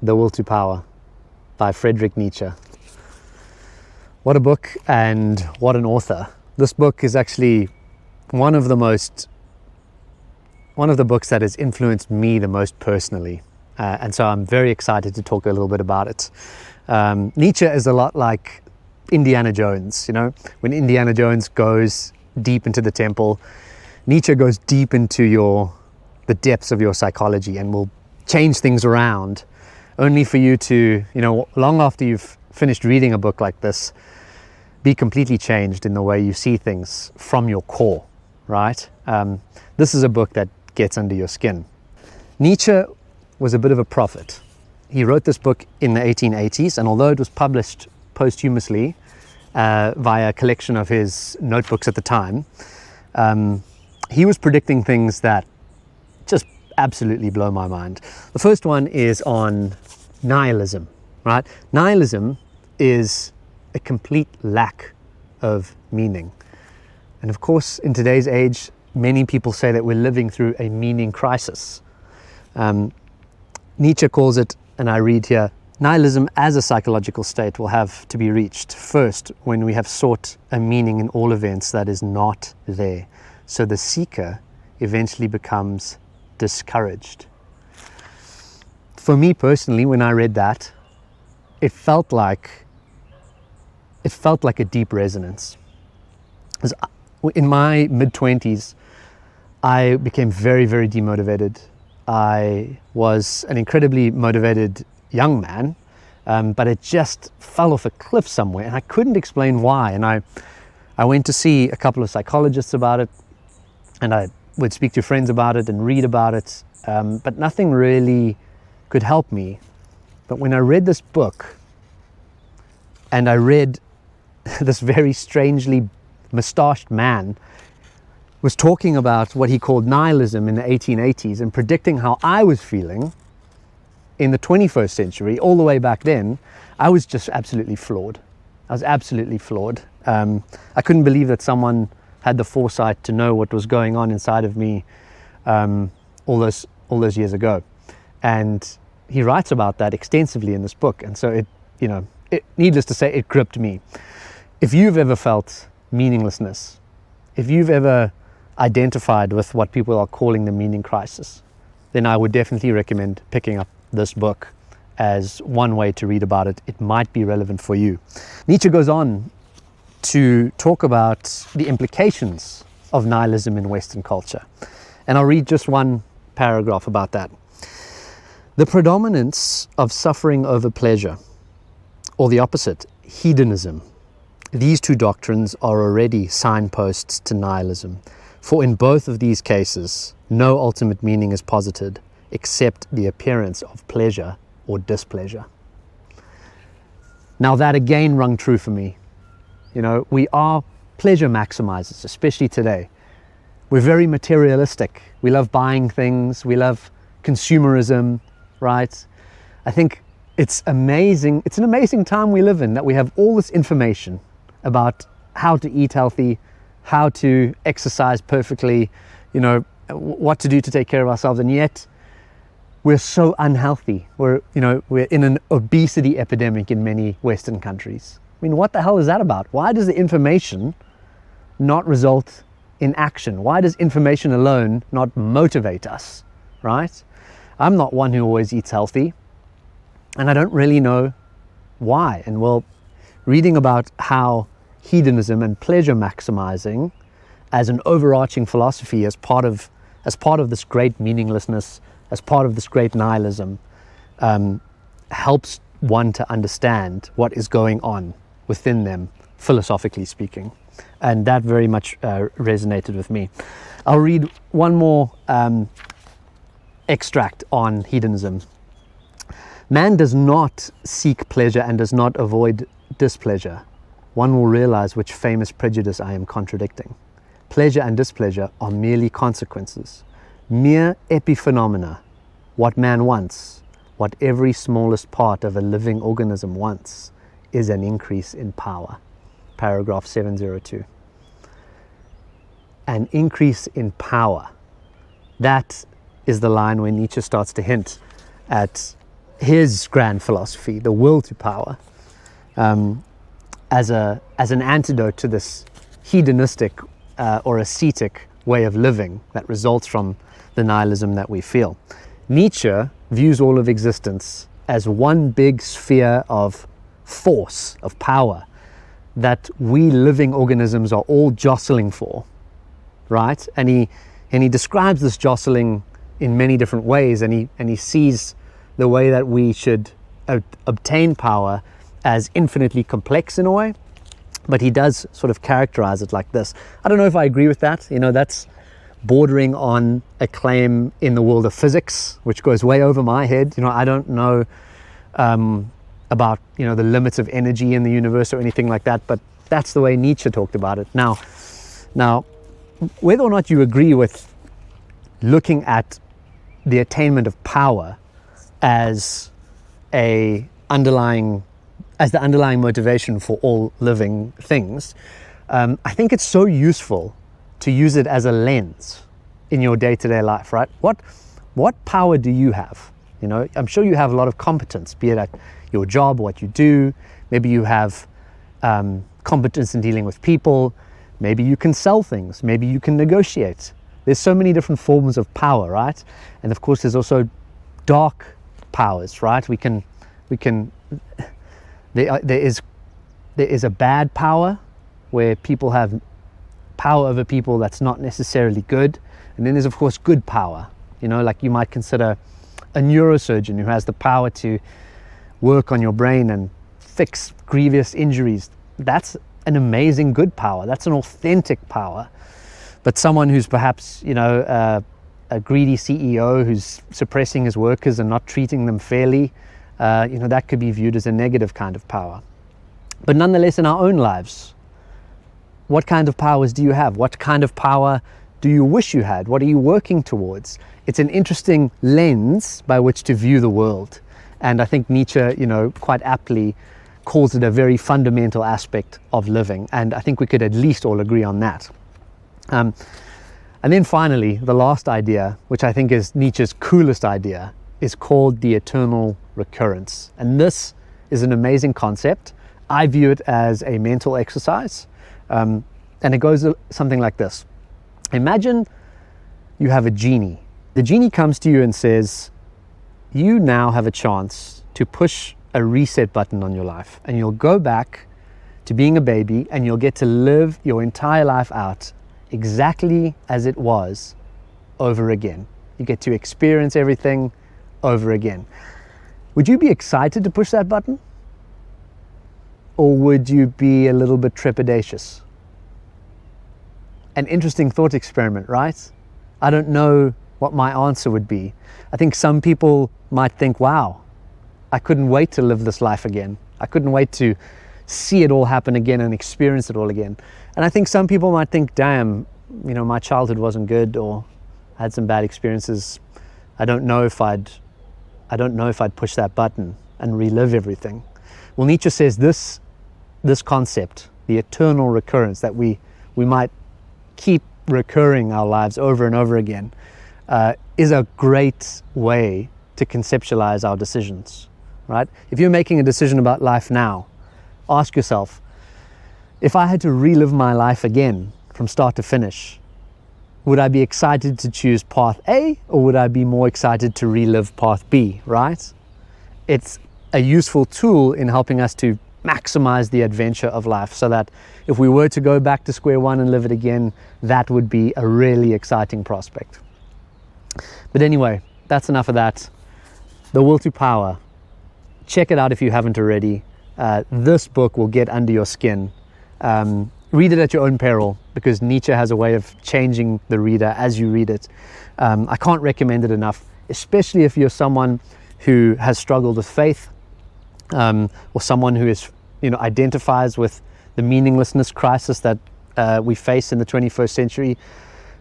The Will to Power by Friedrich Nietzsche. What a book and what an author. This book is actually one of the books that has influenced me the most personally. And so I'm very excited to talk a little bit about it. Nietzsche is a lot like Indiana Jones. You know, when Indiana Jones goes deep into the temple, Nietzsche goes deep into the depths of your psychology and will change things around, only for you to, long after you've finished reading a book like this, be completely changed in the way you see things from your core, right? This is a book that gets under your skin. Nietzsche was a bit of a prophet. He wrote this book in the 1880s, and although it was published posthumously via a collection of his notebooks at the time, he was predicting things that just absolutely blow my mind. The first one is on nihilism, right? Nihilism is a complete lack of meaning. And of course, in today's age, many people say that we're living through a meaning crisis. Nietzsche calls it, and I read here, nihilism as a psychological state will have to be reached first when we have sought a meaning in all events that is not there. So the seeker eventually becomes discouraged. For me personally, when I read that, it felt like a deep resonance. Because in my mid-20s, I became very, very demotivated. I was an incredibly motivated young man, but it just fell off a cliff somewhere, and I couldn't explain why. And I went to see a couple of psychologists about it, and I would speak to friends about it and read about it, but nothing really could help me. But when I read this book, and I read this very strangely mustached man was talking about what he called nihilism in the 1880s and predicting how I was feeling in the 21st century, all the way back then, I was just absolutely floored. I was absolutely floored. I couldn't believe that someone had the foresight to know what was going on inside of me all those years ago. And he writes about that extensively in this book. And so needless to say, it gripped me. If you've ever felt meaninglessness, if you've ever identified with what people are calling the meaning crisis, then I would definitely recommend picking up this book as one way to read about it. It might be relevant for you. Nietzsche goes on to talk about the implications of nihilism in Western culture. And I'll read just one paragraph about that. The predominance of suffering over pleasure, or the opposite, hedonism. These two doctrines are already signposts to nihilism, for in both of these cases, no ultimate meaning is posited except the appearance of pleasure or displeasure. Now that again rung true for me. We are pleasure maximizers, especially today. We're very materialistic. We love buying things. We love consumerism, right? I think it's amazing. It's an amazing time we live in that we have all this information about how to eat healthy, how to exercise perfectly, what to do to take care of ourselves, and yet we're so unhealthy. We're in an obesity epidemic in many Western countries. I mean, what the hell is that about? Why does the information not result in action? Why does information alone not motivate us, right? I'm not one who always eats healthy, and I don't really know why. And well, reading about how hedonism and pleasure maximizing as an overarching philosophy as part of this great meaninglessness, as part of this great nihilism, helps one to understand what is going on within them, philosophically speaking. And that very much resonated with me. I'll read one more extract on hedonism. Man does not seek pleasure and does not avoid displeasure. One will realize which famous prejudice I am contradicting. Pleasure and displeasure are merely consequences, mere epiphenomena. What man wants, what every smallest part of a living organism wants, is an increase in power. Paragraph 702. An increase in power. That is the line where Nietzsche starts to hint at his grand philosophy, the will to power, as an antidote to this hedonistic or ascetic way of living that results from the nihilism that we feel. Nietzsche views all of existence as one big sphere of force, of power, that we living organisms are all jostling for, right? And he describes this jostling in many different ways, and he sees the way that we should obtain power as infinitely complex in a way, but he does sort of characterize it like this. I don't know if I agree with that. That's bordering on a claim in the world of physics, which goes way over my head. I don't know about the limits of energy in the universe or anything like that, but that's the way Nietzsche talked about it. Now, whether or not you agree with looking at the attainment of power as the underlying motivation for all living things, I think it's so useful to use it as a lens in your day-to-day life, right? What power do you have? I'm sure you have a lot of competence, be it at your job, what you do. Maybe you have competence in dealing with people. Maybe you can sell things. Maybe you can negotiate. There's so many different forms of power, right? And of course, there's also dark powers, right? There is a bad power where people have power over people that's not necessarily good. And then there's, of course, good power. Like you might consider a neurosurgeon who has the power to work on your brain and fix grievous injuries. That's an amazing good power. That's an authentic power. But someone who's perhaps, a greedy CEO who's suppressing his workers and not treating them fairly, that could be viewed as a negative kind of power. But nonetheless, in our own lives, what kind of powers do you have? What kind of power do you wish you had? What are you working towards? It's an interesting lens by which to view the world. And I think Nietzsche, quite aptly calls it a very fundamental aspect of living. And I think we could at least all agree on that. And then finally, the last idea, which I think is Nietzsche's coolest idea, is called the eternal recurrence. And this is an amazing concept. I view it as a mental exercise. And it goes something like this. Imagine you have a genie. The genie comes to you and says, you now have a chance to push a reset button on your life, and you'll go back to being a baby, and you'll get to live your entire life out exactly as it was over again. You get to experience everything over again. Would you be excited to push that button? Or would you be a little bit trepidatious? An interesting thought experiment, right? I don't know what my answer would be. I think some people might think, wow, I couldn't wait to live this life again. I couldn't wait to see it all happen again and experience it all again. And I think some people might think, damn, my childhood wasn't good, or I had some bad experiences. I don't know if I'd push that button and relive everything. Well, Nietzsche says this concept, the eternal recurrence, that we might keep recurring our lives over and over again, is a great way to conceptualize our decisions, right? If you're making a decision about life now, ask yourself, if I had to relive my life again from start to finish, would I be excited to choose path A, or would I be more excited to relive path B, right? It's a useful tool in helping us to maximize the adventure of life, so that if we were to go back to square one and live it again, that would be a really exciting prospect. But anyway, that's enough of that. The Will to Power. Check it out if you haven't already. This book will get under your skin. Read it at your own peril, because Nietzsche has a way of changing the reader as you read it. I can't recommend it enough, especially if you're someone who has struggled with faith, or someone who is, identifies with the meaninglessness crisis that we face in the 21st century.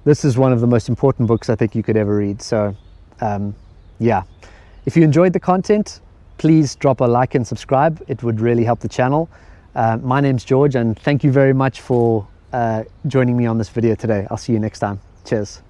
This is one of the most important books I think you could ever read. So, yeah. If you enjoyed the content, please drop a like and subscribe. It would really help the channel. My name's George, and thank you very much for joining me on this video today. I'll see you next time. Cheers.